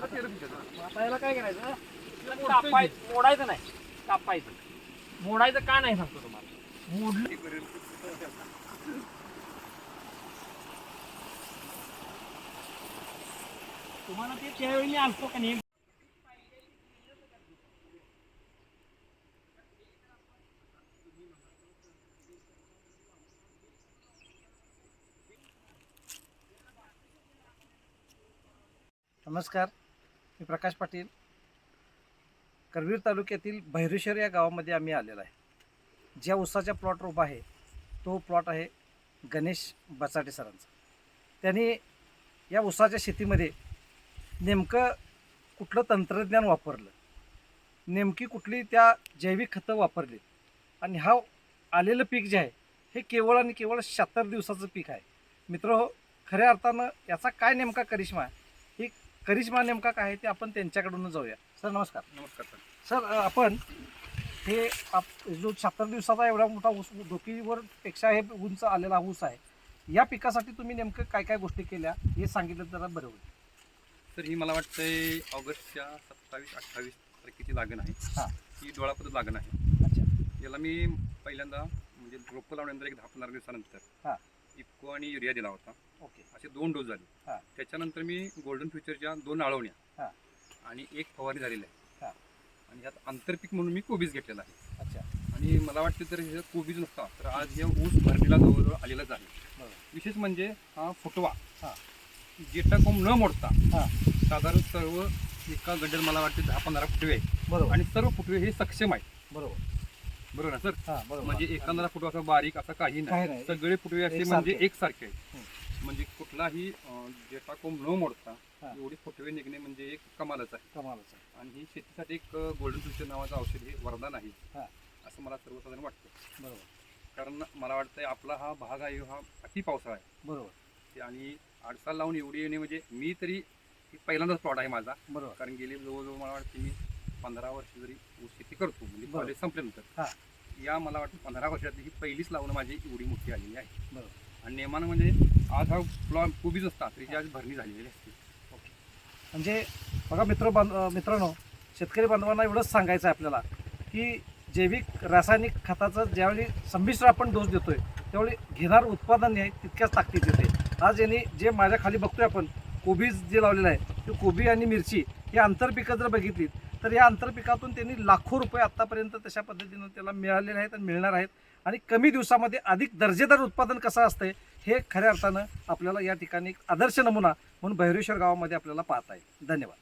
आता याला काय करायचं, मोडायचं नाही, कापायचं. मोडायचं का नाही सांगतो तुम्हाला. मोडलं तुम्हाला ते त्यावेळी मी आलतो का नाही. नमस्कार, मी प्रकाश पाटील. करवीर तालुक्यातील भैरेश्वर या गावामध्ये आम्ही आलेलो आहे. ज्या ऊसाच्या प्लॉटवर उभा आहे तो प्लॉट आहे गणेश बचाटे सरांचा. त्यांनी या ऊसाच्या शेतीमध्ये नेमकं कुठलं तंत्रज्ञान वापरलं, नेमकी कुठली त्या जैविक खतं वापरली, आणि हा आलेलं पीक जे आहे हे केवळ आणि केवळ 76 दिवसाचं पीक आहे. मित्र, खऱ्या अर्थानं याचा काय नेमका करिश्मा आहे, ही करिश्मा नेमका काय आहे ते आपण त्यांच्याकडून जाऊया. सर नमस्कार. नमस्कार सर. सर, आपण हे जो 76 दिवसाचा एवढा मोठा ऊस, डोकीवर पेक्षा हे उंच आलेला ऊस आहे, या पिकासाठी तुम्ही नेमकं काय काय गोष्टी केल्या हे सांगितलं तर बरं होईल. सर, ही मला वाटतंय ऑगस्टच्या 27-28 तारखेची लागण आहे. हां. ही डोळापद्धत लागण आहे. अच्छा. याला मी पहिल्यांदा म्हणजे रोपं लावल्यानंतर एक 10-15 दिवसानंतर हां. इफ्को आणि युरिया दिला होता. ओके. असे 2 डोस झाले. हां. त्याच्यानंतर मी गोल्डन फ्युचरच्या 2 आळवण्या हां. आणि 1 फवारणी झालेली आहे. हां. आणि ह्यात आंतरपीक म्हणून मी कोबीज घेतलेला आहे. अच्छा. आणि मला वाटतं तर हे कोबीज नसता तर आज हे ऊस भरणीला जवळजवळ आलेलाच आहे. बरोबर. विशेष म्हणजे हा फुटवा, हां. जेटा कोंब न मोडता हां. साधारण सर्व एका गड्ड्यात मला वाटते 10-15 फुटवे आहेत. बरोबर. आणि सर्व फुटवे हे सक्षम आहेत. बरोबर. बरोबर ना सर? हां, बरोबर. म्हणजे एखादा फुटवा असा बारीक असा काही काही नाही, नाही. सगळे फुटवे असे एकसारखे. म्हणजे एकसारखे आहेत. म्हणजे कुठलाही जेटा कोंब न मोडता हां. एवढे फुटवे निघणे म्हणजे एक कमालच आहे. कमालच आहे. आणि ही शेतीसाठी एक गोल्डन फ्युचर नावाचं औषध हे वरदान आहे हां. असं मला सर्वसाधारण वाटतं. बरोबर. कारण मला वाटतंय आपला हा भाग आहे हा अति पावसाळा आहे. बरोबर. आणि अडसाल लावून एवढी येणे म्हणजे मी तरी पहिल्यांदाच प्लॉट आहे माझा. बरोबर. कारण गेली जवळजवळ मला वाटतं मी 15 वर्ष जरी ऊस शेती करतो म्हणजे बरोबर. कॉलेज संपल्यानंतर. हां. या मला वाटतं 15 वर्षातली ही पहिलीच लावणं माझी एवढी मोठी आलेली आहे. बरोबर. आणि नेमानं म्हणजे आज हा प्लॉट कोबीज असतात तरी आज भरणी झालेली असते. ओके. म्हणजे बघा मित्रांनो, शेतकरी बांधवांना एवढंच सांगायचं आहे आपल्याला की जैविक रासायनिक खताचं ज्यावेळी संमिश्र आपण डोस देतोय त्यावेळी घेणार उत्पादन आहे तितक्याच ताकदीत येते. आज यांनी जे माझ्या खाली बघतोय आपण कोबीज जे लावलेलं आहे ते कोबी आणि मिरची ही आंतरपिकं जर बघितली तर या आंतरपिकातून त्यांनी लाखो रुपये आत्तापर्यंत तशा पद्धतीनं त्याला मिळालेले आहेत आणि मिळणार आहेत. आणि कमी दिवसामध्ये अधिक दर्जेदार उत्पादन कसं असतंय हे खऱ्या अर्थानं आपल्याला या ठिकाणी एक आदर्श नमुना म्हणून भैरेश्वर गावामध्ये आपल्याला पाहता येईल. धन्यवाद.